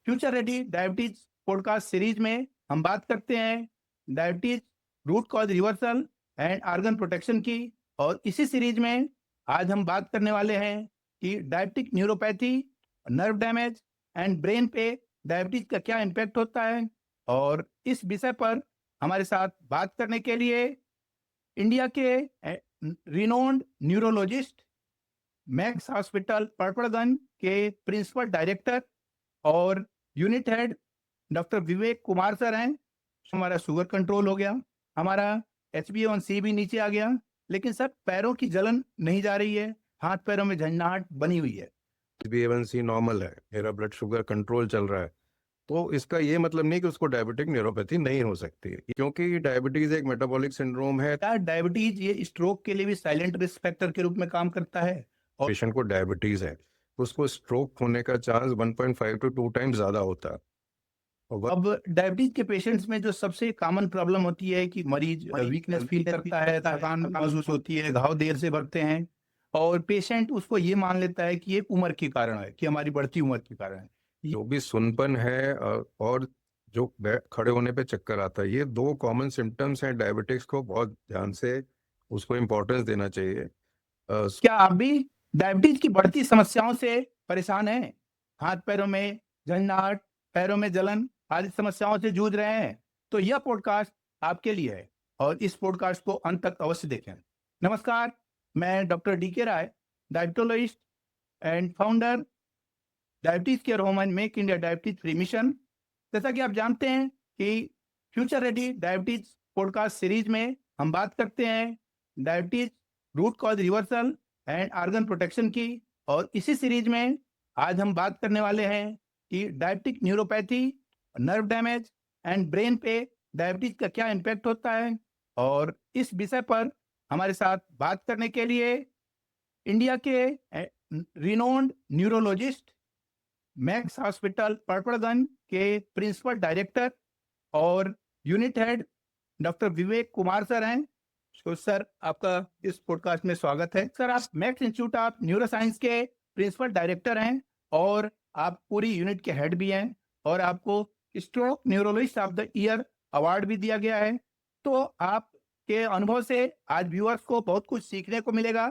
Future ready diabetes podcast series में हम बात करते हैं diabetes root cause reversal and organ protection की। और इसी सीरीज में आज हम बात करने वाले हैं कि diabetic neuropathy, nerve damage and brain पे डायबिटीज का क्या इम्पैक्ट होता है। और इस विषय पर हमारे साथ बात करने के लिए इंडिया के renowned neurologist, max hospital Patparganj के प्रिंसिपल डायरेक्टर और unit head doctor Vivek Kumar sir हैं। हमारा शुगर कंट्रोल हो गया, हमारा HbA1c भी नीचे आ गया, लेकिन सर पैरों की जलन नहीं जा रही है, हाथ पैरों में झंझनाहट बनी हुई है। HbA1c नॉर्मल है, मेरा ब्लड शुगर कंट्रोल चल रहा है। तो इसका ये मतलब नहीं कि उसको डायबिटिक न्यूरोपैथी नहीं हो सकती, क्योंकि डायबिटीज एक मेटाबॉलिक सिंड्रोम है। क्या डायबिटीज ये स्ट्रोक के लिए भी साइलेंट रिस्क फैक्टर के रूप में काम करता है? और पेशेंट को डायबिटीज है, उसको स्ट्रोक होने का चांस 1.5 to 2 टाइम्स ज्यादा होता है। और अब डायबिटीज के पेशेंट्स में जो सबसे कॉमन प्रॉब्लम होती है कि मरीज वीकनेस फील करता है, थकान महसूस होती है, घाव देर से भरते हैं और पेशेंट उसको ये मान लेता है कि ये उम्र के कारण है, कि हमारी बढ़ती उम्र के कारण है। जो भी सुनपन है और जो खड़े होने पे चक्कर आता है, ये 2 कॉमन सिम्टम्स हैं डायबिटिक्स को। बहुत ध्यान से उसको इम्पोर्टेंस देना चाहिए। क्या आप भी डायबिटीज की बढ़ती समस्याओं से परेशान हैं? हाथ पैरों में झंझनाहट, पैरों में जलन आदि समस्याओं से जूझ रहे हैं? तो यह पॉडकास्ट आपके लिए है और इस पॉडकास्ट को अंत तक अवश्य देखें। नमस्कार, मैं doctor DK Rai, diabetologist and founder diabetes care home and make India diabetes free mission. जैसा कि आप जानते हैं कि future ready diabetes podcast series में हम बात करते हैं diabetes root cause reversal and organ protection की। और इसी सीरीज में आज हम बात करने वाले हैं कि diabetic neuropathy, nerve damage and brain पे डायबिटीज का क्या इम्पैक्ट होता है। और इस विषय पर हमारे साथ बात करने के लिए इंडिया के renowned neurologist, max hospital Patparganj के प्रिंसिपल डायरेक्टर और unit head doctor Vivek Kumar sir हैं। तो सर, आपका इस पॉडकास्ट में स्वागत है। सर, आप मैक्स इंस्टीट्यूट ऑफ न्यूरोसाइंस के प्रिंसिपल डायरेक्टर हैं और आप पूरी यूनिट के हेड भी हैं और आपको stroke neurologist of the year award भी दिया गया है। तो आपके अनुभव से आज व्यूअर्स को बहुत कुछ सीखने को मिलेगा।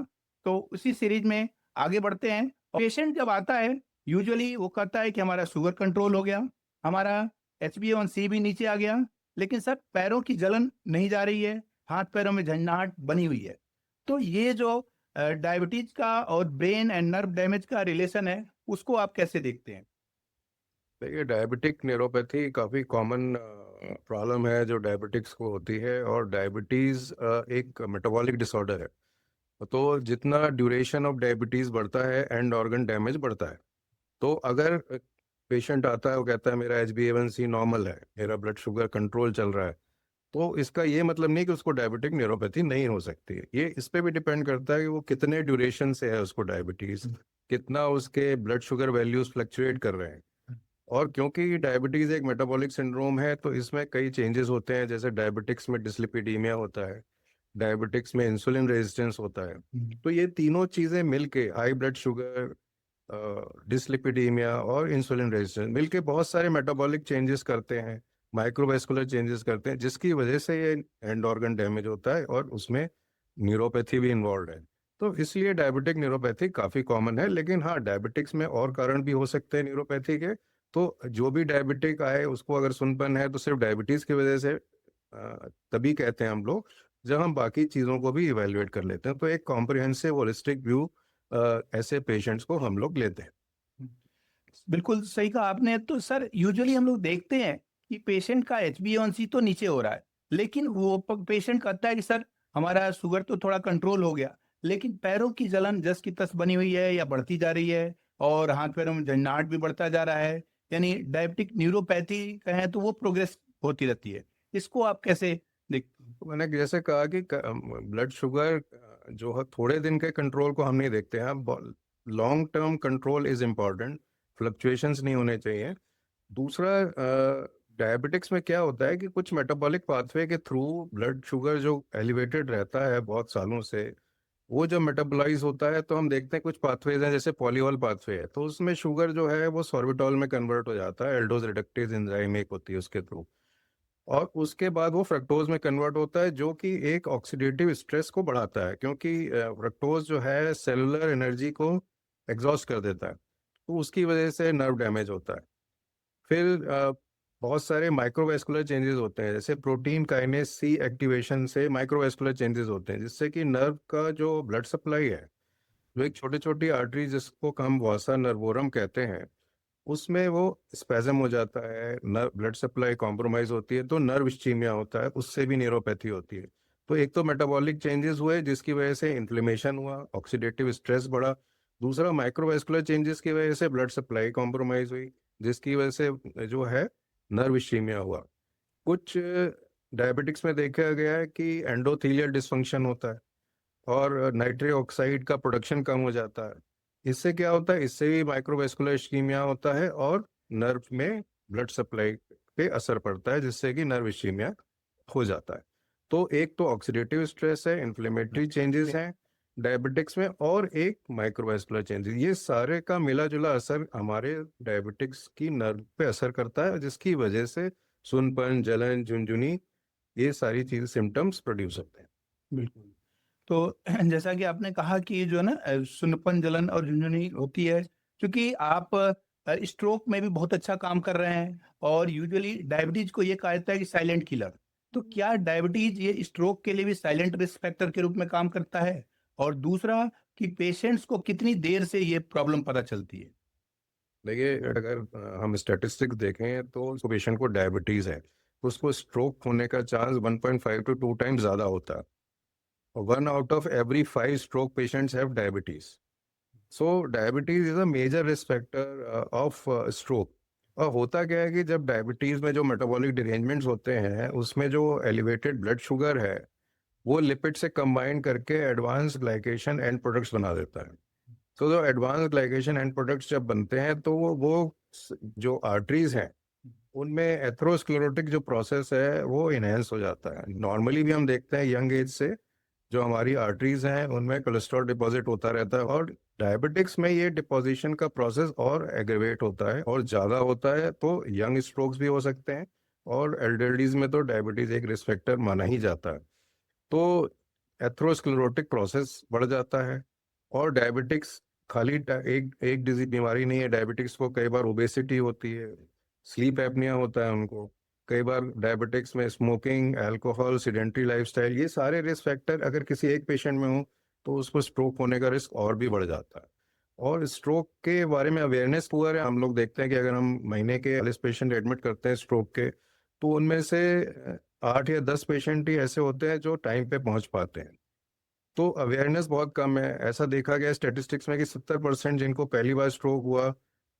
तो उसी सीरीज में आगे बढ़ते हैं। पेशेंट जब आता है, यूजुअली वो कहता है कि हमारा शुगर कंट्रोल हो गया, हमारा HbA1c भी नीचे आ गया, लेकिन सर पैरों की जलन नहीं जा रही है, हाथ पैरों में झंझनाहट बनी हुई है। तो ये जो डायबिटीज का और ब्रेन एंड नर्व डैमेज का रिलेशन है, उसको आप कैसे देखते हैं? देखिए, डायबिटिक न्यूरोपैथी काफ़ी कॉमन प्रॉब्लम है जो डायबिटिक्स को होती है। और डायबिटीज़ एक मेटाबॉलिक डिसऑर्डर है। तो जितना ड्यूरेशन ऑफ डायबिटीज़ बढ़ता है, एंड ऑर्गन डैमेज बढ़ता है। तो अगर पेशेंट आता है, वो कहता है मेरा HbA1c नॉर्मल है, मेरा ब्लड शुगर कंट्रोल चल रहा है, तो इसका ये मतलब नहीं कि उसको डायबिटिक न्यूरोपैथी नहीं हो सकती। ये इस पे भी डिपेंड करता है कि वो कितने ड्यूरेशन से है उसको डायबिटीज़, कितना उसके ब्लड शुगर वैल्यूज फ्लक्चुएट कर रहे हैं। और क्योंकि डायबिटीज एक मेटाबॉलिक सिंड्रोम है, तो इसमें कई चेंजेस होते हैं। जैसे डायबिटिक्स में डिस्लिपिडीमिया होता है, डायबिटिक्स में इंसुलिन रेजिस्टेंस होता है। तो ये तीनों चीज़ें मिलके, हाई ब्लड शुगर, डिस्लिपिडीमिया और इंसुलिन रेजिस्टेंस, मिलके बहुत सारे मेटाबॉलिक चेंजेस करते हैं, माइक्रोवेस्कुलर चेंजेस करते हैं, जिसकी वजह से ये एंड ऑर्गन डैमेज होता है और उसमें न्यूरोपैथी भी इन्वॉल्व है। तो इसलिए डायबिटिक न्यूरोपैथी काफ़ी कॉमन है। लेकिन हाँ, डायबिटिक्स में और कारण भी हो सकते हैं न्यूरोपैथी के। तो जो भी डायबिटिक आए, उसको अगर सुनपन है तो सिर्फ डायबिटीज़ की वजह से तभी कहते हैं हम लोग, जब हम बाकी चीज़ों को भी इवेल्युएट कर लेते हैं। तो एक कॉम्प्रिहेंसिव होलिस्टिक व्यू ऐसे पेशेंट्स को हम लोग लेते हैं। बिल्कुल सही कहा आपने। तो सर, यूजुअली हम लोग देखते हैं कि पेशेंट का HbA1c तो नीचे हो रहा है, लेकिन वो पेशेंट कहता है कि सर हमारा शुगर तो थोड़ा कंट्रोल हो गया, लेकिन पैरों की जलन जस की तस बनी हुई है या बढ़ती जा रही है और हाथ पैरों में झंझनाहट भी बढ़ता जा रहा है। यानी डायबिटिक न्यूरोपैथी कहें तो वो प्रोग्रेस होती रहती है। इसको आप कैसे देखते हैं? तो मैंने जैसे कहा कि ब्लड शुगर जो है, थोड़े दिन के कंट्रोल को हम नहीं देखते हैं। Long term control is important, fluctuations नहीं होने चाहिए। दूसरा, डायबिटिक्स में क्या होता है कि कुछ मेटाबॉलिक पाथवे के थ्रू ब्लड शुगर जो एलिवेटेड रहता है बहुत सालों से, वो जब मेटाबोलाइज होता है तो हम देखते हैं कुछ पाथवेज हैं, जैसे पॉलीऑल पाथवे है, तो उसमें शुगर जो है वो सॉर्बिटॉल में कन्वर्ट हो जाता है, एल्डोज रिडक्टेज एंजाइम एक होती है उसके थ्रू, और उसके बाद वो फ्रक्टोज में कन्वर्ट होता है, जो कि एक ऑक्सीडेटिव स्ट्रेस को बढ़ाता है, क्योंकि फ्रक्टोज जो है सेलुलर एनर्जी को एग्जॉस्ट कर देता है, तो उसकी वजह से नर्व डैमेज होता है। फिर बहुत सारे माइक्रोवेस्कुलर चेंजेस होते हैं, जैसे प्रोटीन काइनेज सी एक्टिवेशन से माइक्रोवेस्कुलर चेंजेस होते हैं, जिससे कि नर्व का जो ब्लड सप्लाई है, जो एक छोटी छोटी आर्टरी जिसको हम वासा नर्वोरम कहते हैं, उसमें वो स्पैज्म हो जाता है, नर्व ब्लड सप्लाई कॉम्प्रोमाइज होती है, तो नर्व इस्चीमिया होता है, उससे भी न्यूरोपैथी होती है। तो एक तो मेटाबॉलिक चेंजेस हुए जिसकी वजह से इन्फ्लेमेशन हुआ, ऑक्सीडेटिव स्ट्रेस बढ़ा। दूसरा माइक्रोवेस्कुलर चेंजेस की वजह से ब्लड सप्लाई कॉम्प्रोमाइज हुई, जिसकी वजह से जो है नर्व इस्चीमिया हुआ। कुछ डायबिटिक्स में देखा गया है कि एंडोथेलियल डिसफंक्शन होता है और नाइट्रिक ऑक्साइड का प्रोडक्शन कम हो जाता है। इससे क्या होता है, इससे भी माइक्रोवेस्कुलर इस्कीमिया होता है और नर्व में ब्लड सप्लाई पे असर पड़ता है, जिससे कि नर्व इस्कीमिया हो जाता है। तो एक तो ऑक्सीडेटिव स्ट्रेस है, इन्फ्लेमेटरी चेंजेस हैं डायबिटिक्स में, और एक माइक्रोवेस्कुलर चेंजेस, ये सारे का मिला जुला असर हमारे डायबिटिक्स की नर्व पे असर करता है, जिसकी वजह से सुनपन, जलन, झुनझुनी, ये सारी चीज सिम्टम्स प्रोड्यूस होते हैं। बिल्कुल। तो जैसा कि आपने कहा कि जो है ना सुन्नपन, जलन और झुनझुनी होती है, क्योंकि आप स्ट्रोक में भी बहुत अच्छा काम कर रहे हैं और यूजुअली डायबिटीज को ये कहा जाता है कि साइलेंट किलर। तो क्या डायबिटीज ये स्ट्रोक के लिए भी साइलेंट रिस्क फैक्टर के रूप में काम करता है? और दूसरा कि पेशेंट्स को कितनी देर से ये प्रॉब्लम पता चलती है? देखिए, अगर हम स्टैटिस्टिक्स देखें तो पेशेंट को डायबिटीज़ है, तो उसको स्ट्रोक होने का चांस 1.5 टू 2 टाइम्स ज़्यादा होता है। और 1 out of every 5 stroke patients have diabetes. So diabetes is a major risk factor of stroke. और होता क्या है कि जब डायबिटीज़ में जो मेटाबॉलिक डिरेंजमेंट्स होते हैं, उसमें जो एलिवेटेड ब्लड शुगर है, वो लिपिड से कंबाइन करके एडवांस ग्लाइकेशन एंड प्रोडक्ट्स बना देता है। तो जो एडवांस ग्लाइकेशन एंड प्रोडक्ट्स जब बनते हैं, तो जो आर्टरीज हैं, उनमें एथेरोस्क्लेरोटिक जो प्रोसेस है वो इनहेंस हो जाता है। नॉर्मली भी हम देखते हैं यंग एज से जो हमारी आर्टरीज हैं उनमें कोलेस्ट्रॉल डिपॉजिट होता रहता है, और डायबिटिक्स में ये डिपॉजिशन का प्रोसेस और एग्रेवेट होता है और ज़्यादा होता है, तो यंग स्ट्रोक्स भी हो सकते हैं, और एल्डरलीज में तो डायबिटीज एक रिस्क फैक्टर माना ही जाता है। तो एथेरोस्क्लेरोटिक प्रोसेस बढ़ जाता है। और डायबिटिक्स खाली एक एक डिजीज बीमारी नहीं है, डायबिटिक्स को कई बार ओबेसिटी होती है, स्लीप एपनिया होता है उनको, कई बार डायबिटिक्स में स्मोकिंग, अल्कोहल, सिडेंट्री लाइफस्टाइल, ये सारे रिस्क फैक्टर अगर किसी एक पेशेंट में हो तो उसको स्ट्रोक होने का रिस्क और भी बढ़ जाता है। और स्ट्रोक के बारे में अवेयरनेस पुअर है। हम लोग देखते हैं कि अगर हम महीने के 40 पेशेंट एडमिट करते हैं स्ट्रोक के, तो उनमें से 8 या 10 पेशेंट ही ऐसे होते हैं जो टाइम पे पहुंच पाते हैं। तो अवेयरनेस बहुत कम है। ऐसा देखा गया स्टैटिस्टिक्स में कि 70% जिनको पहली बार स्ट्रोक हुआ,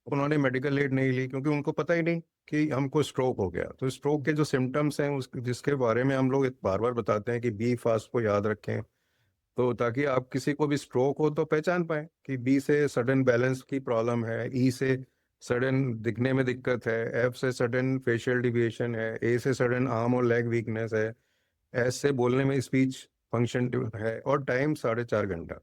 उन्होंने मेडिकल एड नहीं ली, क्योंकि उनको पता ही नहीं कि हमको स्ट्रोक हो गया। तो स्ट्रोक के जो सिम्टम्स हैं उस जिसके बारे में हम लोग बार बार बताते हैं कि बी फास्ट को याद रखें, तो ताकि आप किसी को भी स्ट्रोक हो तो पहचान पाए कि बी से सडन बैलेंस की प्रॉब्लम है, ई से सडन दिखने में दिक्कत है, एफ से सडन फेशियल डिविएशन है, ए से सडन आर्म और लेग वीकनेस है, एस से बोलने में स्पीच फंक्शन है, और टाइम 4.5 घंटा,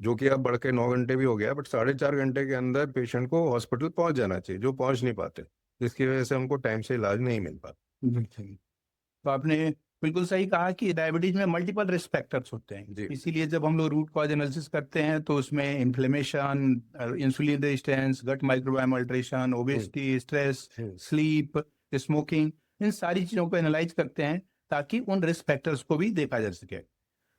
जो कि अब बढ़ के 9 घंटे भी हो गया, बट 4.5 घंटे के अंदर पेशेंट को हॉस्पिटल पहुंच जाना चाहिए, जो पहुंच नहीं पाते, जिसकी वजह से हमको टाइम से इलाज नहीं मिल पाता। बिल्कुल। तो आपने बिल्कुल सही कहा कि डायबिटीज में मल्टीपल रिस्क फैक्टर्स होते हैं, जी। इसीलिए जब हम लोग रूट कॉज एनालिसिस करते हैं तो उसमें inflammation, insulin resistance, gut microbiome alteration, obesity, stress, hmm. Sleep, smoking, इन सारी चीजों को एनालाइज करते हैं ताकि उन रिस्क फैक्टर्स को भी देखा जा सके।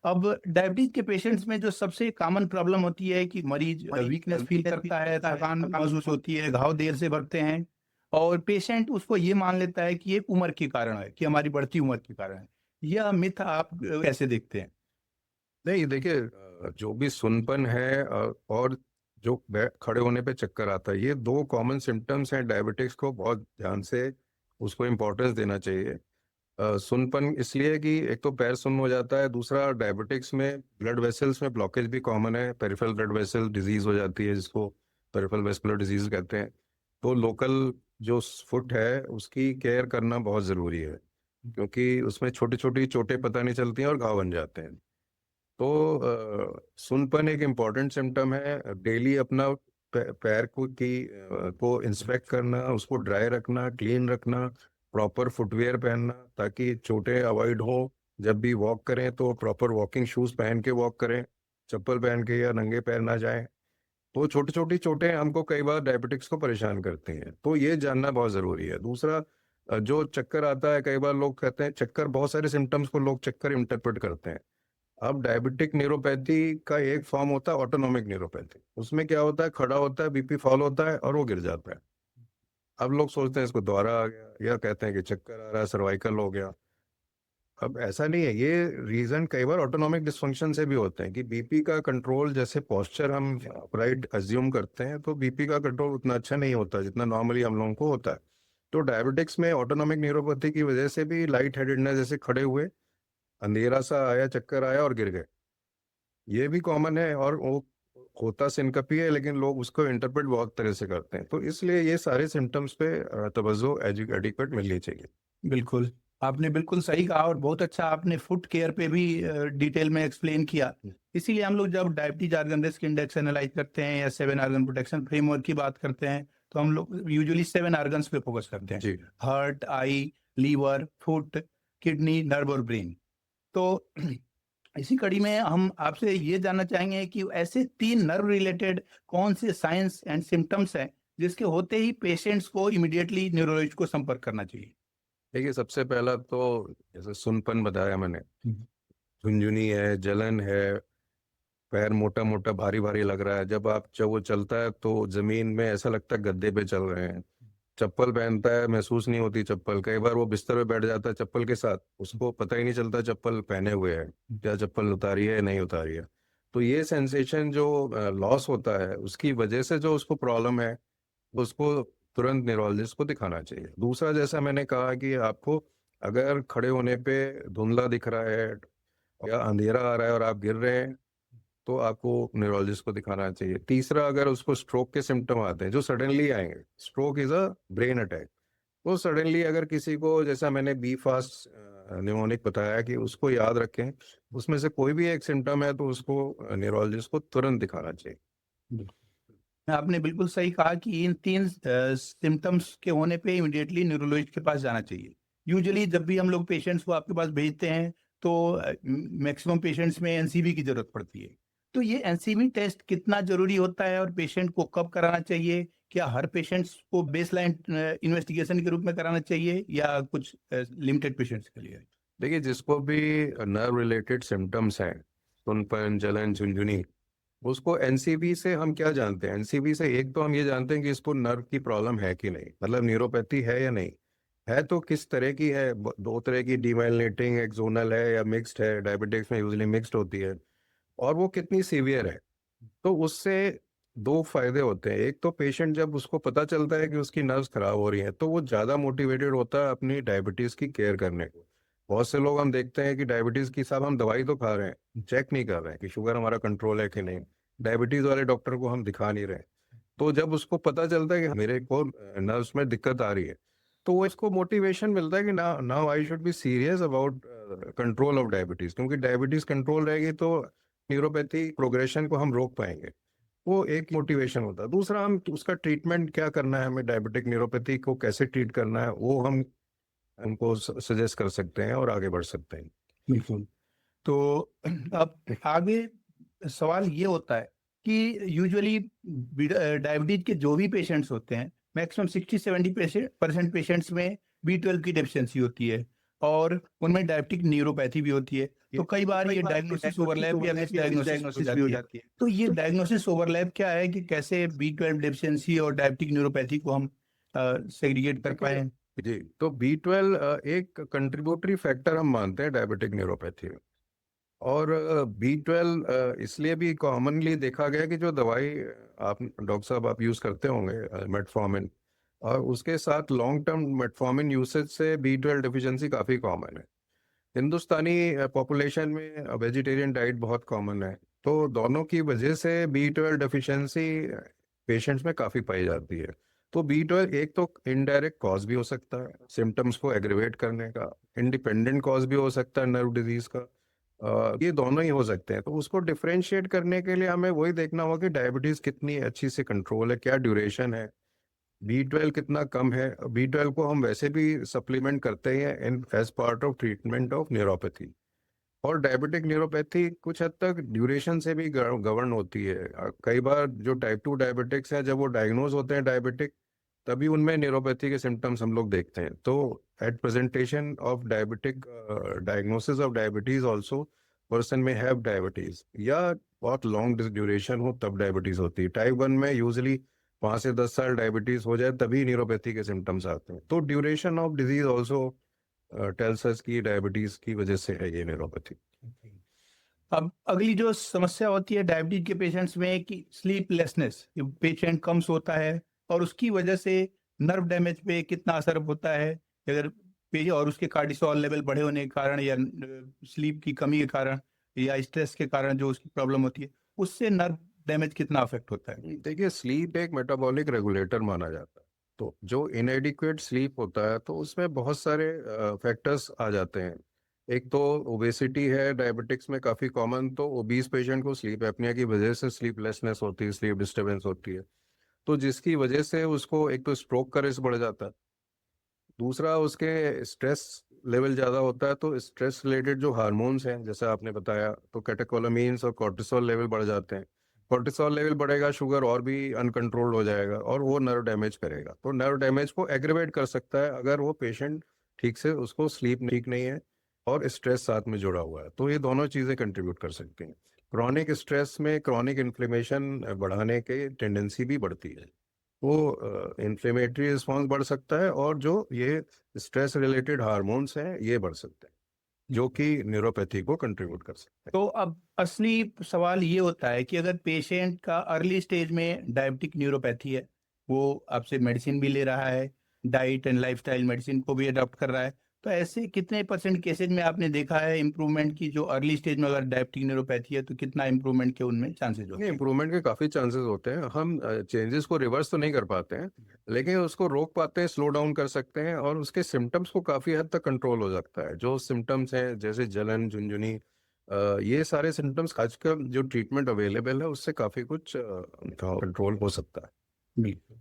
अब डायबिटीज के पेशेंट्स में जो सबसे कॉमन प्रॉब्लम होती है कि मरीज वीकनेस फील करता है, थकान महसूस होती है, घाव देर से भरते हैं और पेशेंट उसको ये मान लेता है कि ये उम्र के कारण है, कि हमारी बढ़ती उम्र के कारण है। यह मिथ आप कैसे देखते हैं? नहीं, देखिए, जो भी सुनपन है और जो खड़े होने पे चक्कर आता है, ये दो कॉमन सिम्टम्स हैं डायबिटिक्स को बहुत ध्यान से उसको इम्पोर्टेंस देना चाहिए। सुनपन इसलिए कि एक तो पैर सुन्न हो जाता है, दूसरा डायबिटिक्स में ब्लड वेसल्स में ब्लॉकेज भी कॉमन है, पेरिफेरल ब्लड वेसल डिजीज हो जाती है, जिसको पेरिफेरल वेस्कुलर डिजीज कहते हैं। तो लोकल जो फुट है उसकी केयर करना बहुत ज़रूरी है, क्योंकि उसमें छोटी छोटी चोटें पता नहीं चलती हैं और घाव बन जाते हैं। तो सुनपन एक इम्पॉर्टेंट सिम्टम है। डेली अपना पैर को इंस्पेक्ट करना, उसको ड्राई रखना, क्लीन रखना, प्रॉपर फुटवेयर पहनना ताकि चोटें अवॉइड हो। जब भी वॉक करें तो प्रॉपर वॉकिंग शूज पहन के वॉक करें, चप्पल पहन के या नंगे पैर ना जाएं। तो छोटी छोटी चोटें हमको कई बार डायबिटिक्स को परेशान करती हैं, तो ये जानना बहुत ज़रूरी है। दूसरा, जो चक्कर आता है, कई बार लोग कहते हैं चक्कर, बहुत सारे सिम्टम्स को लोग चक्कर इंटरप्रेट करते हैं। अब डायबिटिक न्यूरोपैथी का एक फॉर्म होता है ऑटोनोमिक न्यूरोपैथी। उसमें क्या होता है, खड़ा होता है, बीपी फॉल होता है और वो गिर जाता है। अब लोग सोचते हैं इसको दोहरा आ गया, या कहते हैं कि चक्कर आ रहा है, सर्वाइकल हो गया। अब ऐसा नहीं है, ये रीजन कई बार ऑटोनोमिक डिस्फंक्शन से भी होते हैं कि बीपी का कंट्रोल, जैसे पोस्चर हम राइट अज्यूम करते हैं, तो बीपी का कंट्रोल उतना अच्छा नहीं होता जितना नॉर्मली हम लोगों को होता है। तो डायबिटिक्स में ऑटोनोमिक न्यूरोपैथी की वजह से भी लाइट हेडेडनेस, जैसे खड़े हुए अंधेरा सा आया, चक्कर आया और गिर गए, ये भी कॉमन है। और वो होता सिनकपी है, लेकिन लोग उसको इंटरप्रेट बहुत तरह से करते हैं। तो इसलिए ये सारे सिम्टम्स पे तवज्जो एडिक्वेट मिलनी चाहिए। बिल्कुल, आपने बिल्कुल सही कहा और बहुत अच्छा आपने फुट केयर पे भी डिटेल में एक्सप्लेन किया। इसीलिए हम लोग जब diabetes organ risk index analyse करते हैं या 7 ऑर्गन प्रोटेक्शन फ्रेमवर्क की बात करते हैं, तो हम लोग यूजुअली 7 ऑर्गन्स पे फोकस करते हैं। जी। हार्ट, आई, लीवर, फुट, किडनी, नर्व और ब्रेन। तो इसी कड़ी में हम आपसे ये जानना चाहेंगे कि ऐसे 3 नर्व रिलेटेड कौन से साइंस एंड सिम्पटम्स हैं, जिसके होते ही पेशेंट्स को इमीडिएटली न्यूरोलॉजिस्ट को संपर्क करना चाहिए? देखिए, सबसे पहला तो जैसे सुनपन बताया मैंने, झुनझुनी है, जलन है, पैर मोटा मोटा भारी भारी लग रहा है, जब वो चलता है तो जमीन में ऐसा लगता है गद्दे पे चल रहे हैं। चप्पल पहनता है, महसूस नहीं होती चप्पल। कई बार वो बिस्तर पे बैठ जाता है चप्पल के साथ, उसको पता ही नहीं चलता चप्पल पहने हुए है, क्या चप्पल उतारी है या नहीं उतारी है। तो ये सेंसेशन जो लॉस होता है, उसकी वजह से जो उसको प्रॉब्लम है, उसको तुरंत न्यूरोलॉजिस्ट को दिखाना चाहिए। दूसरा, जैसा मैंने कहा कि आपको अगर खड़े होने पे धुंधला दिख रहा है या अंधेरा आ रहा है और आप गिर रहे हैं, तो आपको न्यूरोलॉजिस्ट को दिखाना चाहिए। तीसरा, अगर उसको स्ट्रोक के सिम्टम आते हैं जो सडनली आएंगे, stroke is a brain attack, तो सडनली अगर किसी को, जैसा मैंने बी फास्ट न्यूमोनिक बताया, कि उसको याद रखें, उसमें से कोई भी एक सिम्टम है तो उसको न्यूरोलॉजिस्ट को तुरंत दिखाना चाहिए। आपने बिल्कुल सही कहा कि इन 3 सिम्पटम्स के होने पे इमीडिएटली न्यूरोलॉजिस्ट के पास जाना चाहिए। यूजुअली जब भी हम लोग पेशेंट्स को आपके पास भेजते हैं, तो मैक्सिमम पेशेंट्स में एनसीबी की ज़रूरत पड़ती है। तो ये एनसीबी टेस्ट कितना ज़रूरी होता है और पेशेंट को कब कराना चाहिए? क्या हर पेशेंट्स को बेसलाइन इन्वेस्टिगेशन के रूप में कराना चाहिए या कुछ लिमिटेड पेशेंट्स के लिए? देखिए, जिसको भी नर्व रिलेटेड सिम्टम्स हैं, सुनपन, जलन, झुनझुनी, उसको एनसीबी से हम क्या जानते हैं? एनसीबी से एक तो हम ये जानते हैं कि इसको नर्व की प्रॉब्लम है कि नहीं, मतलब न्यूरोपैथी है या नहीं है, तो किस तरह की है। दो तरह की, डीमाइलिनेटिंग, एक्सोनल है या मिक्स्ड है। डायबिटिक्स में यूजुअली मिक्स्ड होती है। और वो कितनी सीवियर है, तो उससे दो फायदे होते हैं। एक तो पेशेंट, जब उसको पता चलता है कि उसकी नर्व्स खराब हो रही हैं, तो वो ज़्यादा मोटिवेटेड होता है अपनी डायबिटीज़ की केयर करने को। बहुत से लोग हम देखते हैं कि डायबिटीज़ की, साहब हम दवाई तो खा रहे हैं, चेक नहीं कर रहे हैं कि शुगर हमारा कंट्रोल है कि नहीं, डायबिटीज़ वाले डॉक्टर को हम दिखा नहीं रहे हैं। तो जब उसको पता चलता है कि मेरे को नर्व्स में दिक्कत आ रही है, तो वो इसको मोटिवेशन मिलता है कि now I should be serious about control of diabetes, क्योंकि डायबिटीज़ कंट्रोल रहेगी तो न्यूरोपैथी प्रोग्रेशन को हम रोक पाएंगे। वो एक मोटिवेशन होता है। दूसरा, हम उसका ट्रीटमेंट क्या करना है, हमें डायबिटिक न्यूरोपैथी को कैसे ट्रीट करना है, वो हम उनको सजेस्ट कर सकते हैं और आगे बढ़ सकते हैं। बिल्कुल। तो अब आगे सवाल ये होता है कि यूजुअली डायबिटीज के जो भी पेशेंट्स होते हैं, मैक्सिमम 60-70% पेशेंट्स में बी 12 की डेफिशिएंसी होती है और उनमें डायबिटिक न्यूरोपैथी भी होती है। तो कई बार ये डायग्नोसिस ओवरलैप या मिस डायग्नोसिस भी हो जाती है। तो ये डायग्नोसिस ओवरलैप क्या है कि कैसे बी 12 डेफिशिएंसी और डायबिटिक न्यूरोपैथी को हम सेग्रीगेट कर पाए? जी, तो B12 एक कंट्रीब्यूटरी फैक्टर हम मानते हैं डायबिटिक न्यूरोपैथी में। और B12 इसलिए भी कॉमनली देखा गया कि जो दवाई आप डॉक्टर साहब आप यूज़ करते होंगे, मेटफॉर्मिन, और उसके साथ लॉन्ग टर्म मेटफॉर्मिन यूसेज से B12 डिफिशियंसी काफ़ी कॉमन है। हिंदुस्तानी पॉपुलेशन में वेजिटेरियन डाइट बहुत कॉमन है, तो दोनों की वजह से B12 डेफिशिएंसी पेशेंट्स में काफ़ी पाई जाती है। तो B12 एक तो इनडायरेक्ट कॉज भी हो सकता है सिम्टम्स को एग्रीवेट करने का, इंडिपेंडेंट कॉज भी हो सकता है नर्व डिजीज का, ये दोनों ही हो सकते हैं। तो उसको डिफरेंशिएट करने के लिए हमें वही देखना होगा कि डायबिटीज कितनी अच्छी से कंट्रोल है, क्या ड्यूरेशन है, B12 कितना कम है। B12 को हम वैसे भी सप्लीमेंट करते हैं in as part of treatment of neuropathy. और डायबिटिक न्यूरोपैथी कुछ हद तक ड्यूरेशन से भी गवर्न होती है। कई बार जो टाइप 2 डायबिटिक्स हैं, जब वो डायग्नोज होते हैं डायबिटिक, तभी उनमें न्यूरोपैथी के सिम्टम्स हम लोग देखते हैं। तो at presentation of diabetic diagnosis of diabetes also person में हैव डायबिटीज, या बहुत लॉन्ग ड्यूरेशन हो तब डायबिटीज होती है। टाइप 1 में यूजली 5 से 10 साल डायबिटीज हो जाए तभी न्यूरोपैथी के सिम्टम्स आते हैं। तो duration of disease also tells us की डायबिटीज की वजह से है ये न्यूरोपैथी। अब अगली जो समस्या होती है डायबिटीज के पेशेंट्स में कि स्लीपलेसनेस, पेशेंट कम सोता है और उसकी वजह से नर्व डैमेज पे कितना असर होता है, अगर और उसके कार्डिसोल लेवल बढ़े होने के कारण या स्लीप की कमी के कारण या स्ट्रेस के कारण जो उसकी प्रॉब्लम होती है, उससे नर्व डैमेज कितना अफेक्ट होता है? देखिए, स्लीप एक मेटाबॉलिक रेगुलेटर माना जाता है। तो जो इनएडिक्वेट स्लीप होता है तो उसमें बहुत सारे फैक्टर्स आ जाते हैं। एक तो ओबेसिटी है डायबिटिक्स में काफ़ी कॉमन। तो ओबीस पेशेंट को स्लीप एपनिया की वजह से स्लीपलेसनेस होती है, स्लीप डिस्टर्बेंस होती है। तो जिसकी वजह से उसको एक तो स्ट्रोक का रिस्क बढ़ जाता है, दूसरा उसके स्ट्रेस लेवल ज़्यादा होता है। तो स्ट्रेस रिलेटेड जो हार्मोन्स हैं, जैसे आपने बताया, तो कैटेकोलामीन्स और कॉर्टिसोल लेवल बढ़ जाते हैं। कॉर्टिसोल लेवल बढ़ेगा, शुगर और भी अनकंट्रोल्ड हो जाएगा और वो नर्व डैमेज करेगा। तो नर्व डैमेज को एग्रीवेट कर सकता है अगर वो पेशेंट ठीक से, उसको स्लीप ठीक नहीं है और स्ट्रेस साथ में जुड़ा हुआ है। तो ये दोनों चीज़ें कंट्रीब्यूट कर सकती हैं। क्रॉनिक स्ट्रेस में क्रॉनिक इन्फ्लेमेशन बढ़ाने की टेंडेंसी भी बढ़ती है। वो इन्फ्लेमेटरी रिस्पॉन्स बढ़ सकता है और जो ये स्ट्रेस रिलेटेड हार्मोन्स हैं ये बढ़ सकते हैं, जो कि न्यूरोपैथी को कंट्रीब्यूट कर सकते हैं। तो अब असली सवाल ये होता है कि अगर पेशेंट का अर्ली स्टेज में डायबिटिक न्यूरोपैथी है, वो आपसे मेडिसिन भी ले रहा है, डाइट एंड लाइफस्टाइल मेडिसिन को भी अडॉप्ट कर रहा है, तो ऐसे कितने परसेंट केसेज में आपने देखा है इम्प्रूवमेंट की? जो अर्ली स्टेज में अगर डायबिटिक न्यूरोपैथी है तो कितना इम्प्रूवमेंट के उनमें चांसेस होते नहीं, हैं? इम्प्रूवमेंट के काफ़ी चांसेस होते हैं। हम चेंजेस को रिवर्स तो नहीं कर पाते हैं, लेकिन उसको रोक पाते हैं, स्लो डाउन कर सकते हैं और उसके सिम्टम्स को काफ़ी हद तक कंट्रोल हो सकता है। जो सिम्टम्स हैं जैसे जलन, झुनझुनी, ये सारे सिम्टम्स आजकल जो ट्रीटमेंट अवेलेबल है उससे काफ़ी कुछ कंट्रोल हो सकता है। बिल्कुल।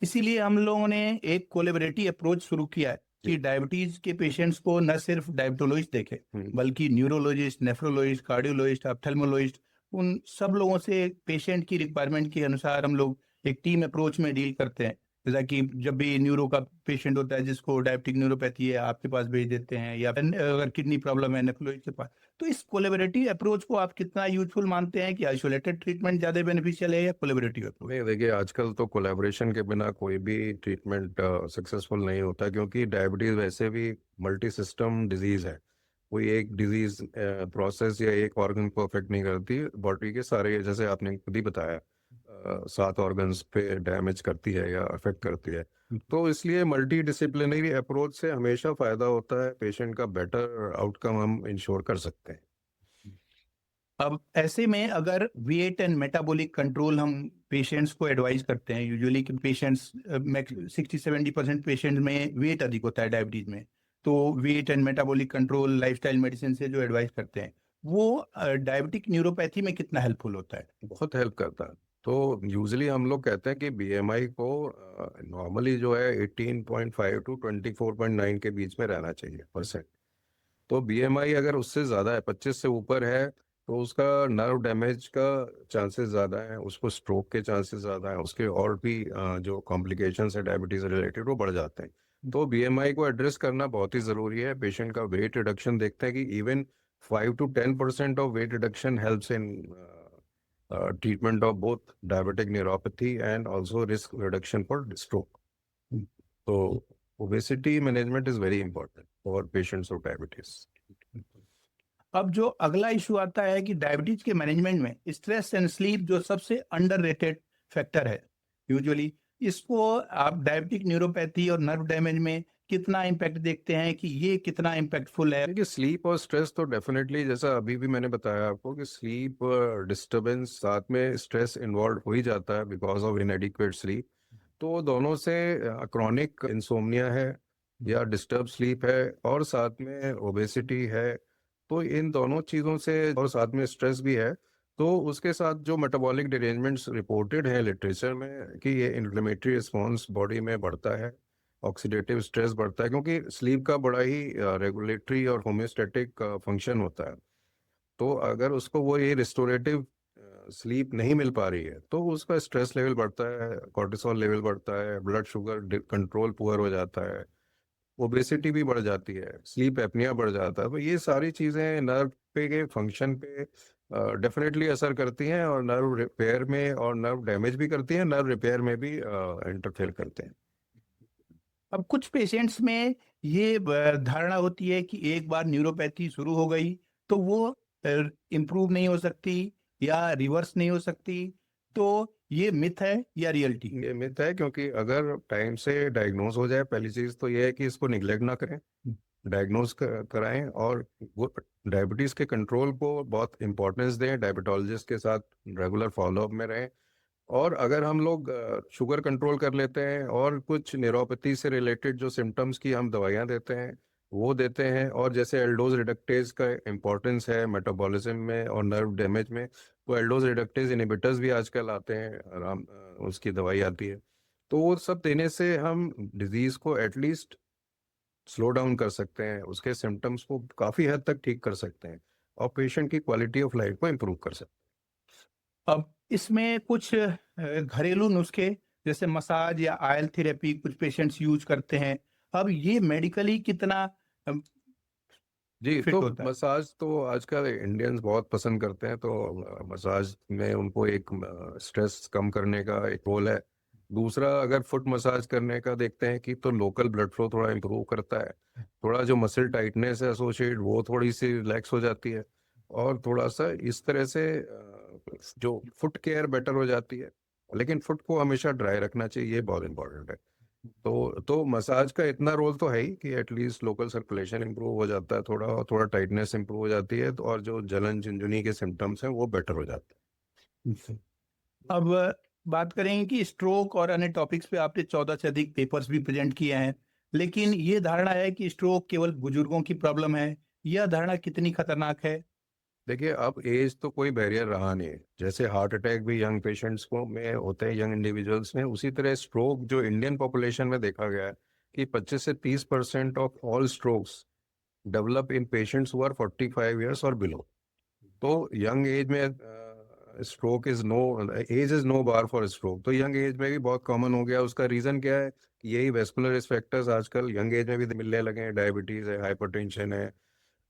इसीलिए हम लोगों ने एक कोलैबोरेटिव अप्रोच शुरू किया है जी। कि डायबिटीज के पेशेंट्स को न सिर्फ डायबिटोलॉजिस्ट देखे, हम्म। बल्कि न्यूरोलॉजिस्ट, नेफ्रोलॉजिस्ट, कार्डियोलॉजिस्ट, ऑप्थेल्मोलॉजिस्ट, उन सब लोगों से पेशेंट की रिक्वायरमेंट के अनुसार हम लोग एक टीम अप्रोच में डील करते हैं। जैसा कि जब भी न्यूरो का पेशेंट होता है जिसको डायबिटिक न्यूरोपैथी है, आपके पास भेज देते हैं, या फिर अगर किडनी प्रॉब्लम है, नेफ्रोलॉजिस्ट के पास। तो इस कोलैबोरेटिव अप्रोच को आप कितना यूजफुल मानते हैं? कि आइसोलेटेड ट्रीटमेंट ज्यादा बेनिफिशियल है या कोलैबोरेटिव अप्रोच? नहीं, देखिए, आजकल तो कोलैबोरेशन के बिना कोई भी ट्रीटमेंट सक्सेसफुल नहीं होता, क्योंकि डायबिटीज वैसे भी मल्टी सिस्टम डिजीज है। कोई एक डिजीज प्रोसेस या एक ऑर्गन को अफेक्ट नहीं करती, बॉडी के सारे, जैसे आपने खुद ही बताया, 7 ऑर्गन्स पे डैमेज करती है या अफेक्ट करती है। तो इसलिए मल्टी डिसिप्लिनरी अप्रोच से हमेशा फायदा होता है, पेशेंट का बेटर आउटकम हम इंश्योर कर सकते हैं। अब ऐसे में अगर वेट एंड मेटाबॉलिक कंट्रोल हम पेशेंट्स को एडवाइस करते हैं, यूजुअली कि पेशेंट्स 60-70% पेशेंट में वेट अधिक होता है डायबिटीज में, तो weight and metabolic control lifestyle medicine से जो एडवाइस करते हैं वो डायबिटिक न्यूरोपैथी में कितना हेल्पफुल होता है? बहुत हेल्प करता है। तो यूजुअली हम लोग कहते हैं कि बीएमआई को नॉर्मली जो है 18.5 टू 24.9 के बीच में रहना चाहिए परसेंट। तो बीएमआई अगर उससे ज़्यादा है, 25 से ऊपर है, तो उसका नर्व डैमेज का चांसेस ज़्यादा है, उसको स्ट्रोक के चांसेस ज़्यादा है, उसके और भी जो कॉम्प्लिकेशंस है डायबिटीज़ रिलेटेड वो बढ़ जाते हैं। तो बीएमआई को एड्रेस करना बहुत ही ज़रूरी है। पेशेंट का वेट रिडक्शन देखते हैं कि even 5 to 10% of weight reduction helps in treatment of both diabetic neuropathy and also risk reduction for stroke. So obesity management is very important for patients of diabetes. अब जो अगला issue आता है कि diabetes के मैनेजमेंट में stress and sleep जो सबसे अंडररेटेड फैक्टर है यूजुअली, इसको आप डायबिटिक न्यूरोपैथी और नर्व डैमेज में कितना इम्पैक्ट देखते हैं कि ये कितना इम्पैक्टफुल है? देखिए, स्लीप और स्ट्रेस तो डेफिनेटली, जैसा अभी भी मैंने बताया आपको, कि स्लीप डिस्टर्बेंस साथ में स्ट्रेस इन्वॉल्व हो ही जाता है बिकॉज ऑफ इनएडिक्वेट स्लीप। तो दोनों से क्रोनिक इंसोम्निया है या डिस्टर्ब स्लीप है और साथ में ओबेसिटी है, तो इन दोनों चीज़ों से और साथ में स्ट्रेस भी है, तो उसके साथ जो मेटाबॉलिक डिरेंजमेंट्स रिपोर्टेड है लिटरेचर में कि ये इन्फ्लेमेटरी रिस्पॉन्स बॉडी में बढ़ता है, ऑक्सीडेटिव स्ट्रेस बढ़ता है, क्योंकि स्लीप का बड़ा ही रेगुलेटरी और होम्योस्टैटिक फंक्शन होता है। तो अगर उसको वो ये रिस्टोरेटिव स्लीप नहीं मिल पा रही है तो उसका स्ट्रेस लेवल बढ़ता है, कॉर्टिसोल लेवल बढ़ता है, ब्लड शुगर कंट्रोल पुअर हो जाता है, ओबेसिटी भी बढ़ जाती है, स्लीप एपनिया बढ़ जाता है। तो ये सारी चीज़ें नर्व पे के फंक्शन पे डेफिनेटली असर करती हैं और नर्व रिपेयर में और नर्व डैमेज भी करती हैं, नर्व रिपेयर में भी इंटरफेयर करते हैं। अब कुछ पेशेंट्स में ये धारणा होती है कि एक बार न्यूरोपैथी शुरू हो गई तो वो इम्प्रूव नहीं हो सकती या रिवर्स नहीं हो सकती, तो ये मिथ है या रियलिटी? ये मिथ है, क्योंकि अगर टाइम से डायग्नोज हो जाए, पहली चीज़ तो ये है कि इसको निगलेक्ट ना करें, डायग्नोज कराएं और वो डायबिटीज़ के कंट्रोल को बहुत इंपॉर्टेंस दें, डायबिटोलॉजिस्ट के साथ रेगुलर फॉलोअप में रहें। और अगर हम लोग शुगर कंट्रोल कर लेते हैं और कुछ न्यूरोपैथी से रिलेटेड जो सिम्टम्स की हम दवाइयाँ देते हैं वो देते हैं, और जैसे एल्डोज रिडक्टेज का इम्पोर्टेंस है मेटाबॉलिज्म में और नर्व डैमेज में, तो एल्डोज रिडक्टेज इनहिबिटर्स भी आजकल आते हैं, उसकी दवाई आती है। तो वो सब देने से हम डिजीज़ को एटलीस्ट स्लो डाउन कर सकते हैं, उसके सिम्टम्स को काफ़ी हद तक ठीक कर सकते हैं और पेशेंट की क्वालिटी ऑफ लाइफ को इम्प्रूव कर सकते हैं। अब इसमें कुछ घरेलू नुस्खे जैसे मसाज या ऑयल थेरेपी कुछ पेशेंट्स यूज करते हैं। अब ये मेडिकली कितना जी, फिट तो होता है? मसाज तो आजकल इंडियंस बहुत पसंद करते हैं, तो मसाज में उनको एक स्ट्रेस कम करने का एक रोल है। दूसरा, अगर फुट मसाज करने का देखते हैं कि तो लोकल ब्लड फ्लो थोड़ा इम्प्रूव करता है, थोड़ा जो मसल टाइटनेस है एसोसिएट वो थोड़ी सी रिलैक्स हो जाती है, और थोड़ा सा इस तरह से जो फुट केयर बेटर हो जाती है। लेकिन फुट को हमेशा ड्राई रखना चाहिए, ये बहुत इंपॉर्टेंट है। तो मसाज का इतना रोल तो है ही कि एटलीस्ट लोकल सर्कुलेशन इंप्रूव हो जाता है थोड़ा, और थोड़ा टाइटनेस इंप्रूव हो जाती है, तो और जो जलन झुनझुनी के सिम्टम्स हैं वो बेटर हो जाते जी। अब बात करेंगे कि स्ट्रोक और अन्य टॉपिक्स पे आपने 14 से अधिक पेपर्स भी प्रेजेंट किए हैं, लेकिन ये धारणा है कि स्ट्रोक केवल बुजुर्गों की प्रॉब्लम है। यह धारणा कितनी खतरनाक है? हैं। देखिए, अब एज तो कोई बैरियर रहा नहीं है, जैसे हार्ट अटैक भी यंग पेशेंट्स को में होते हैं, यंग इंडिविजुअल्स में, उसी तरह स्ट्रोक जो इंडियन पॉपुलेशन में देखा गया है कि 25 से 30% of all strokes develop in patients who are 45 years और बिलो। तो यंग एज में stroke is no, age is no bar for stroke, तो यंग एज में भी बहुत कॉमन हो गया। उसका रीजन क्या है कि यही वेस्कुलर रिस्क फैक्टर्स आजकल यंग एज में भी मिलने लगे हैं, डायबिटीज है, हाइपरटेंशन है,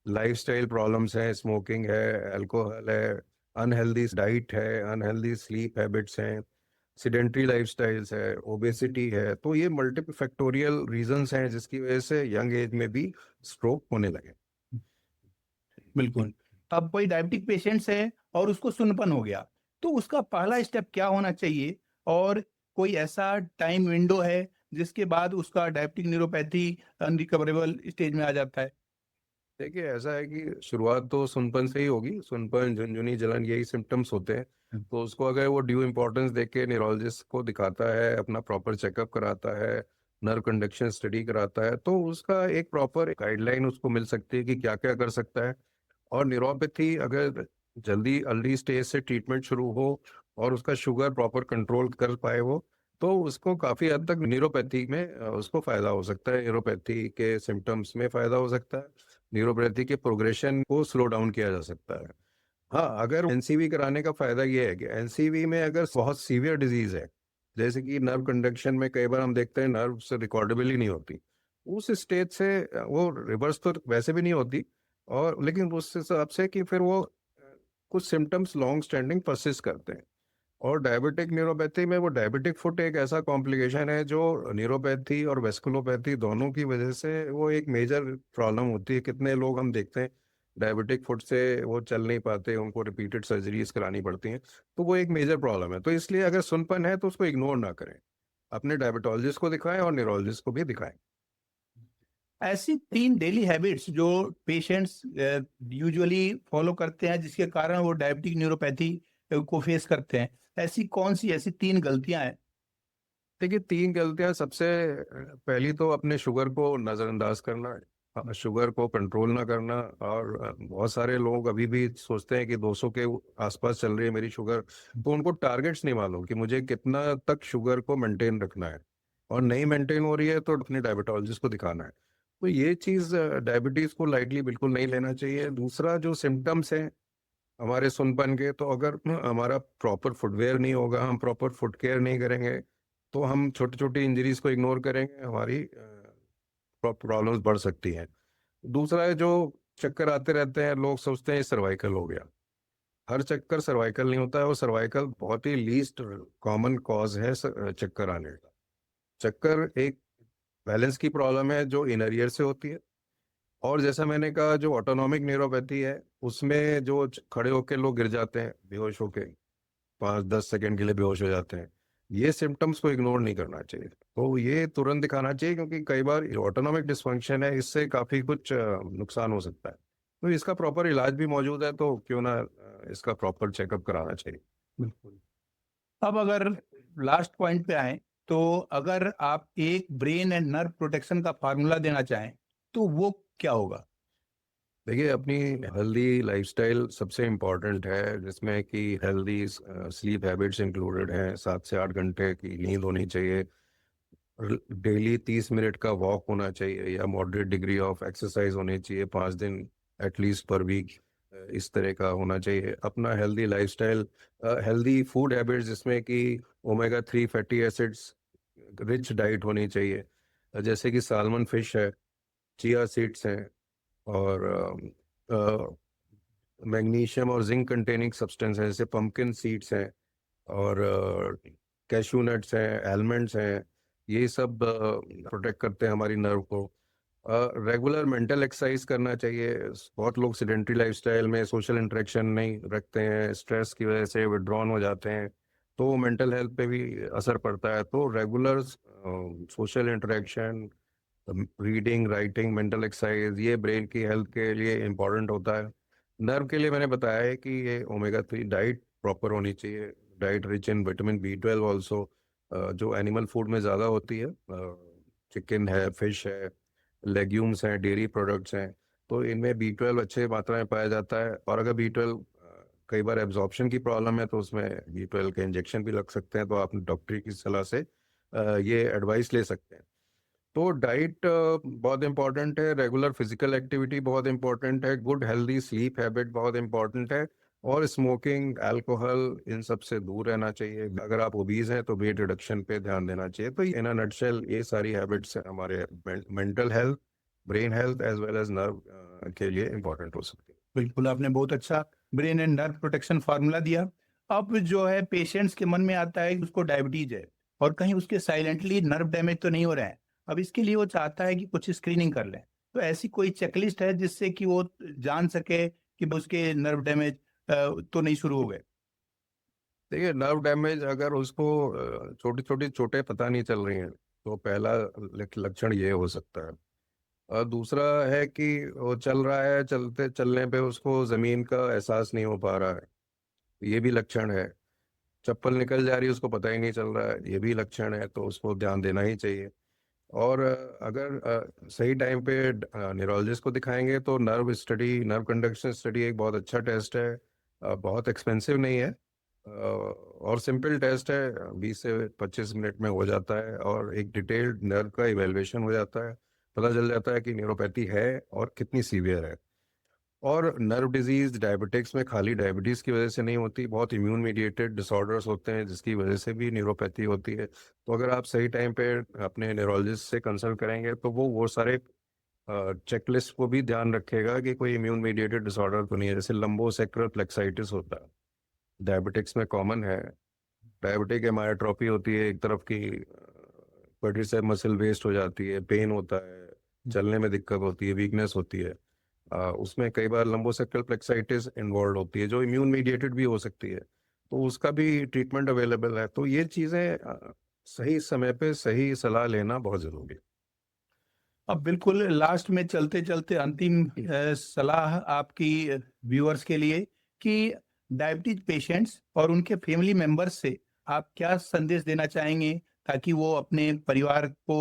लाइफस्टाइल प्रॉब्लम्स हैं, स्मोकिंग है, अल्कोहल है, अनहेल्दी डाइट है, अनहेल्दी स्लीप हैबिट्स हैं, सिडेंट्री लाइफस्टाइल्स है, ओबेसिटी है। तो ये मल्टीपल फैक्टोरियल रीजंस हैं जिसकी वजह से यंग एज में भी स्ट्रोक होने लगे। बिल्कुल। अब कोई डायबिटिक पेशेंट्स है और उसको सुन्नपन हो गया, तो उसका पहला स्टेप क्या होना चाहिए? और कोई ऐसा टाइम विंडो है जिसके बाद उसका डायबिटिक न्यूरोपैथी अनरिकवरेबल स्टेज में आ जाता है? देखिए, ऐसा है कि शुरुआत तो सुनपन से ही होगी, सुनपन, झुनझुनी, जलन, यही सिम्टम्स होते हैं। तो उसको अगर वो ड्यू इम्पोर्टेंस देख के न्यूरोलॉजिस्ट को दिखाता है, अपना प्रॉपर चेकअप कराता है, नर्व कंडक्शन स्टडी कराता है, तो उसका एक प्रॉपर गाइडलाइन उसको मिल सकती है कि क्या क्या कर सकता है। और न्यूरोपैथी अगर जल्दी अर्ली स्टेज से ट्रीटमेंट शुरू हो और उसका शुगर प्रॉपर कंट्रोल कर पाए वो, तो उसको काफ़ी हद तक न्यूरोपैथी में उसको फ़ायदा हो सकता है, न्यूरोपैथी के सिम्टम्स में फ़ायदा हो सकता है, न्यूरोपैथी के प्रोग्रेशन को स्लो डाउन किया जा सकता है। हाँ, अगर एनसीवी कराने का फ़ायदा ये है कि एनसीवी में अगर बहुत सीवियर डिजीज़ है, जैसे कि नर्व कंडक्शन में कई बार हम देखते हैं नर्व से रिकॉर्डेबल ही नहीं होती, उस स्टेज से वो रिवर्स तो वैसे भी नहीं होती, और लेकिन उस हिसाब से कि फिर वो कुछ सिम्टम्स लॉन्ग स्टैंडिंग परसिस्ट करते हैं। और डायबिटिक न्यूरोपैथी में वो डायबिटिक फुट एक ऐसा कॉम्प्लिकेशन है जो न्यूरोपैथी और वेस्कुलोपैथी दोनों की वजह से वो एक मेजर प्रॉब्लम होती है। कितने लोग हम देखते हैं डायबिटिक फुट से वो चल नहीं पाते, उनको रिपीटेड सर्जरीज करानी पड़ती हैं, तो वो एक मेजर प्रॉब्लम है। तो इसलिए अगर सुनपन है तो उसको इग्नोर ना करें, अपने डायबिटोलॉजिस्ट को दिखाएं और न्यूरोलॉजिस्ट को भी दिखाएं। ऐसी 3 डेली हैबिट्स जो पेशेंट्स यूजुअली फॉलो करते हैं जिसके कारण वो डायबिटिक न्यूरोपैथी को फेस करते हैं, ऐसी कौन-सी ऐसी 3 गलतियाँ हैं? देखिए, 3 गलतियाँ सबसे पहली तो अपने शुगर को नज़रअंदाज करना है। शुगर को कंट्रोल ना करना। और बहुत सारे लोग अभी भी सोचते हैं कि 200 के आसपास चल रही है मेरी शुगर, तो उनको टारगेट्स नहीं मालूम कि मुझे कितना तक शुगर को मेंटेन रखना है, और नहीं मेंटेन हो रही है तो अपने डायबिटोलॉजिस्ट को दिखाना है। तो ये चीज़ डायबिटीज़ को लाइटली बिल्कुल नहीं लेना चाहिए। दूसरा जो सिम्टम्स हैं हमारे सुनपन के, तो अगर हमारा प्रॉपर फुटवेयर नहीं होगा, हम प्रॉपर फुट केयर नहीं करेंगे, तो हम छोटी छोटी इंजरीज को इग्नोर करेंगे, हमारी प्रॉब्लम्स बढ़ सकती हैं। दूसरा है जो चक्कर आते रहते हैं, लोग सोचते हैं ये सर्वाइकल हो गया। हर चक्कर सर्वाइकल नहीं होता है, वो सर्वाइकल बहुत ही लीस्ट कॉमन कॉज है चक्कर आने का। चक्कर एक बैलेंस की प्रॉब्लम है जो इनर ईयर से होती है। और जैसा मैंने कहा, जो ऑटोनॉमिक न्यूरोपैथी है उसमें जो खड़े होकर लोग गिर जाते हैं बेहोश होके, 5-10 सेकंड के लिए बेहोश हो जाते हैं, ये सिम्टम्स को इग्नोर नहीं करना चाहिए। तो ये तुरंत दिखाना चाहिए, क्योंकि कई बार ऑटोनॉमिक डिस्फंक्शन है, इससे काफ़ी कुछ नुकसान हो सकता है। तो इसका प्रॉपर इलाज भी मौजूद है, तो क्यों ना इसका प्रॉपर चेकअप कराना चाहिए। बिल्कुल। अब अगर लास्ट पॉइंट पे आए, तो अगर आप एक ब्रेन एंड नर्व प्रोटेक्शन का फार्मूला देना चाहें, तो वो क्या होगा? देखिए, अपनी हेल्दी लाइफस्टाइल सबसे इम्पोर्टेंट है, जिसमें कि हेल्दी स्लीप हैबिट्स इंक्लूडेड हैं। 7 से 8 घंटे की नींद होनी चाहिए, डेली 30 मिनट का वॉक होना चाहिए, या मॉडरेट डिग्री ऑफ एक्सरसाइज होनी चाहिए 5 दिन एटलीस्ट पर वीक। इस तरह का होना चाहिए अपना healthy lifestyle. Healthy food habits, जिसमें कि omega 3 fatty acids rich diet होनी चाहिए, जैसे कि साल्मन फिश है, चिया सीड्स हैं, और मैग्नीशियम और जिंक कंटेनिंग सब्सटेंस है, जैसे पंपकिन सीड्स हैं, और कैशू नट्स हैं, आलमंड्स हैं। ये सब प्रोटेक्ट करते हैं हमारी नर्व को। रेगुलर मेंटल एक्सरसाइज करना चाहिए। बहुत लोग सेडेंट्री लाइफस्टाइल में सोशल इंटरेक्शन नहीं रखते हैं, स्ट्रेस की वजह से विड्रॉन हो जाते हैं, तो मेंटल हेल्थ पे भी असर पड़ता है। तो regular social interaction, reading, writing, mental exercise, ये ब्रेन की हेल्थ के लिए इम्पोर्टेंट होता है। नर्व के लिए मैंने बताया है कि ये ओमेगा 3 डाइट प्रॉपर होनी चाहिए, diet rich in vitamin B12 also, जो एनिमल फूड में ज़्यादा होती है। चिकन है, फिश है, लेग्यूम्स हैं, डेयरी प्रोडक्ट्स हैं, तो इनमें B12 अच्छे मात्रा में पाया जाता है। और अगर B12 कई बार एब्जॉर्प्शन की प्रॉब्लम है, तो उसमें B12 के इंजेक्शन भी लग सकते हैं, तो आप डॉक्टर की सलाह से ये एडवाइस ले सकते हैं। तो डाइट बहुत इंपॉर्टेंट है, रेगुलर फिजिकल एक्टिविटी बहुत इंपॉर्टेंट है, गुड हेल्दी स्लीप हैबिट बहुत इंपॉर्टेंट है, और स्मोकिंग, अल्कोहल, इन सब से दूर रहना चाहिए। अगर आप ओबीज हैं तो वेट रिडक्शन पे ध्यान देना चाहिए। तो इन अ नटशेल ये सारी हैबिट्स हमारे mental health, brain health as well as nerve के लिए इंपॉर्टेंट हो सकती है। बिल्कुल, आपने बहुत अच्छा brain and nerve protection formula दिया। अब जो है पेशेंट्स के मन में आता है कि उसको डायबिटीज है, और कहीं उसके साइलेंटली नर्व डैमेज तो नहीं हो रहा है। अब इसके लिए वो चाहता है कि कुछ स्क्रीनिंग कर लें। तो ऐसी कोई चेकलिस्ट है जिससे कि वो जान सके कि उसके नर्व डैमेज तो नहीं शुरू हो गए? देखिए, नर्व डैमेज अगर उसको छोटी छोटी चोटें पता नहीं चल रही हैं, तो पहला लक्षण ये हो सकता है। और दूसरा है कि वो चल रहा है, चलते चलने पे उसको ज़मीन का एहसास नहीं हो पा रहा है, ये भी लक्षण है। चप्पल निकल जा रही है, उसको पता ही नहीं चल रहा है, ये भी लक्षण है, तो उसको ध्यान देना ही चाहिए। और अगर सही टाइम पे न्यूरोलॉजिस्ट को दिखाएंगे, तो nerve study, nerve conduction study एक बहुत अच्छा टेस्ट है, बहुत एक्सपेंसिव नहीं है, और सिंपल टेस्ट है, 20 से 25 मिनट में हो जाता है, और एक डिटेल्ड नर्व का इवेल्युएशन हो जाता है, पता चल जाता है कि न्यूरोपैथी है और कितनी सीवियर है। और नर्व डिजीज डायबिटिक्स में खाली डायबिटीज़ की वजह से नहीं होती, बहुत इम्यून मीडिएटेड डिसऑर्डर्स होते हैं जिसकी वजह से भी न्यूरोपैथी होती है। तो अगर आप सही टाइम पे अपने न्यूरोलॉजिस्ट से कंसल्ट करेंगे, तो वो सारे चेकलिस्ट को भी ध्यान रखेगा कि कोई इम्यून मीडिएटेड डिसऑर्डर तो नहीं है। जैसे लंबोसेक्युलर प्लेक्साइटिस होता है, डायबिटिक्स में कॉमन है। डायबिटिक हेमायोट्रोपी होती है, एक तरफ की क्वाड्रिसेप मसल वेस्ट हो जाती है, पेन होता है, चलने में दिक्कत होती है, वीकनेस होती है। उसमें कई बार लंबोसेक्युलर प्लेक्साइटिस इन्वॉल्व होती है, जो इम्यून मीडिएटेड भी हो सकती है, तो उसका भी ट्रीटमेंट अवेलेबल है। तो ये चीज़ें सही समय पे सही सलाह लेना बहुत ज़रूरी है। अब बिल्कुल लास्ट में चलते-चलते अंतिम सलाह आपकी व्यूअर्स के लिए कि डायबिटीज पेशेंट्स और उनके फैमिली मेंबर्स से आप क्या संदेश देना चाहेंगे ताकि वो अपने परिवार को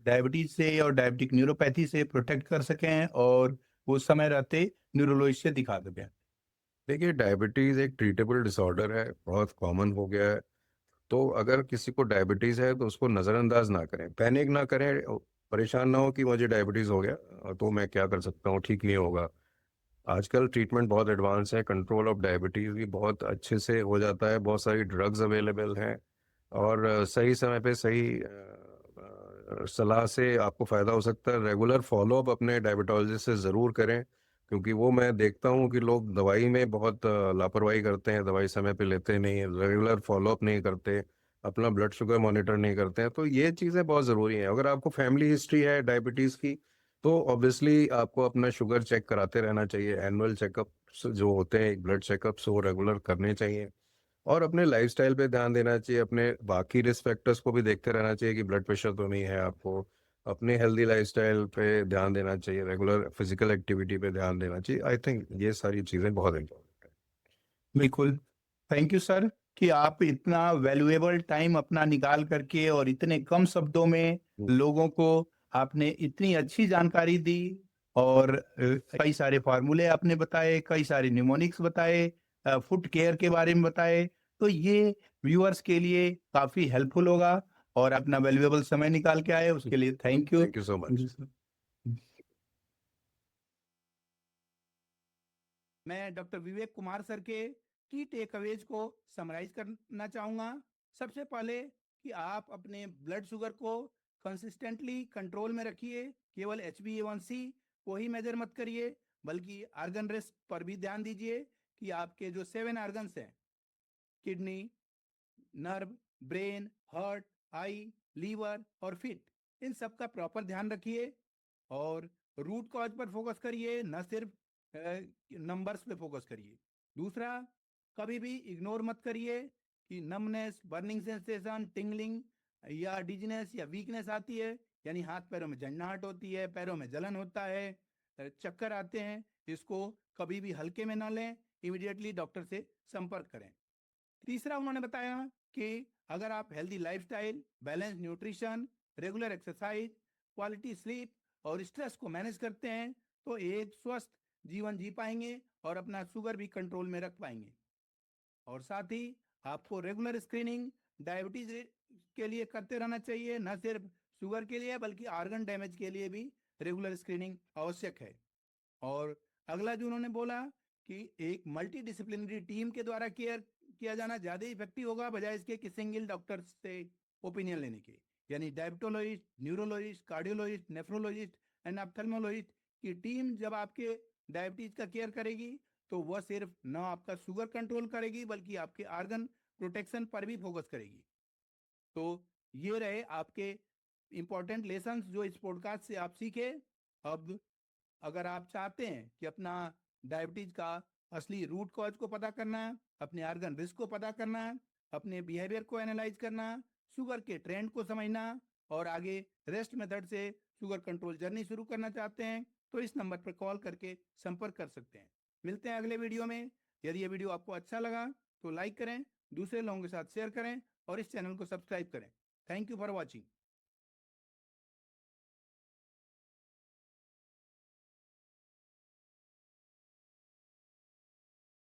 डायबिटीज से और डायबिटिक न्यूरोपैथी से प्रोटेक्ट कर सकें और वो समय रहते न्यूरोलॉजिस्ट से दिखा सकें। देखिए, डायबिटीज़ एक ट्रीटेबल डिसऑर्डर है, बहुत कॉमन हो गया है। तो अगर किसी को डायबिटीज़ है तो उसको नज़रअंदाज ना करें, पैनिक ना करें, परेशान ना हो कि मुझे डायबिटीज़ हो गया, तो मैं क्या कर सकता हूँ, ठीक नहीं होगा। आजकल ट्रीटमेंट बहुत एडवांस है, कंट्रोल ऑफ डायबिटीज़ भी बहुत अच्छे से हो जाता है, बहुत सारी ड्रग्स अवेलेबल हैं और सही समय पे सही सलाह से आपको फ़ायदा हो सकता है। रेगुलर फ़ॉलो-अप अपने डायबिटोलॉजिस्ट से ज़रूर करें, क्योंकि वो मैं देखता हूँ कि लोग दवाई में बहुत लापरवाही करते हैं, दवाई समय पे लेते नहीं हैं, रेगुलर फ़ॉलो-अप नहीं करते, अपना ब्लड शुगर मॉनिटर नहीं करते हैं, तो ये चीज़ें बहुत ज़रूरी हैं। अगर आपको फैमिली हिस्ट्री है डायबिटीज़ की, तो ऑब्वियसली आपको अपना शुगर चेक कराते रहना चाहिए। एनुअल चेकअप्स जो होते हैं, ब्लड चेकअप्स वो रेगुलर करने चाहिए और अपने लाइफ़स्टाइल पे ध्यान देना चाहिए, अपने बाकी रिस्क फैक्टर्स को भी देखते रहना चाहिए कि ब्लड प्रेशर तो नहीं है आपको। अपने हेल्दी लाइफ़स्टाइल पे ध्यान देना चाहिए, रेगुलर फिज़िकल एक्टिविटी पे ध्यान देना चाहिए। आई थिंक ये सारी चीज़ें बहुत इम्पोर्टेंट हैं। बिल्कुल। थैंक यू सर कि आप इतना वैल्यूएबल टाइम अपना निकाल करके और इतने कम शब्दों में हुँ, लोगों को आपने इतनी अच्छी जानकारी दी और कई सारे फार्मूले आपने बताए, कई सारे न्यूमोनिक्स बताए, फुट केयर के बारे में बताए। तो ये व्यूअर्स के लिए काफ़ी हेल्पफुल होगा और अपना वैल्यूएबल समय निकाल के आए उसके लिए thank you. Thank you so much. जी सर। मैं डॉक्टर विवेक कुमार सर के की टेकअवेज को समराइज करना चाहूँगा। सबसे पहले कि आप अपने ब्लड शुगर को कंसिस्टेंटली कंट्रोल में रखिए, केवल HbA1c को ही मेजर मत करिए, बल्कि आर्गन रेस्ट पर भी ध्यान दीजिए कि आपके जो 7 आर्गन्स हैं, किडनी, नर्व, ब्रेन, हार्ट, आई, लीवर और फिट, इन सब का प्रॉपर ध्यान रखिए और रूट कॉज पर फोकस करिए, न सिर्फ नंबर्स पे फोकस करिए। दूसरा, कभी भी इग्नोर मत करिए कि नमनेस, बर्निंग सेंसेशन, टिंगलिंग या डिजीनेस या वीकनेस आती है, यानी हाथ पैरों में झंझनाहट होती है, पैरों में जलन होता है, चक्कर आते हैं, इसको कभी भी हल्के में ना लें, इमीडिएटली डॉक्टर से संपर्क करें। तीसरा, उन्होंने बताया कि अगर आप healthy lifestyle, balance nutrition, regular exercise, quality sleep और स्ट्रेस को मैनेज करते हैं तो एक स्वस्थ जीवन जी पाएंगे और अपना शुगर भी कंट्रोल में रख पाएंगे। और साथ ही आपको रेगुलर स्क्रीनिंग डायबिटीज के लिए करते रहना चाहिए, न सिर्फ शुगर के लिए बल्कि आर्गन डैमेज के लिए भी रेगुलर स्क्रीनिंग आवश्यक है। और अगला जो उन्होंने बोला कि एक मल्टी डिसिप्लिनरी टीम के द्वारा केयर किया जाना ज़्यादा इफेक्टिव होगा बजाय इसके कि सिंगल डॉक्टर से ओपिनियन लेने के, यानी diabetologist, neurologist, cardiologist, nephrologist and ophthalmologist की टीम जब आपके डायबिटीज का केयर करेगी तो वह सिर्फ न आपका शुगर कंट्रोल करेगी बल्कि आपके आर्गन प्रोटेक्शन पर भी फोकस करेगी। तो ये रहे आपके इंपॉर्टेंट लेसन्स जो इस पॉडकास्ट से आप सीखे। अब अगर आप चाहते हैं कि अपना डायबिटीज का असली रूट कॉज को पता करना, अपने आर्गन रिस्क को पता करना, अपने बिहेवियर को एनालाइज करना, शुगर के ट्रेंड को समझना और आगे रेस्ट मेथड से शुगर कंट्रोल जर्नी शुरू करना चाहते हैं तो इस नंबर पर कॉल करके संपर्क कर सकते हैं। मिलते हैं अगले वीडियो में। यदि ये वीडियो आपको अच्छा लगा तो लाइक करें, दूसरे लोगों के साथ शेयर करें और इस चैनल को सब्सक्राइब करें। Thank you for watching.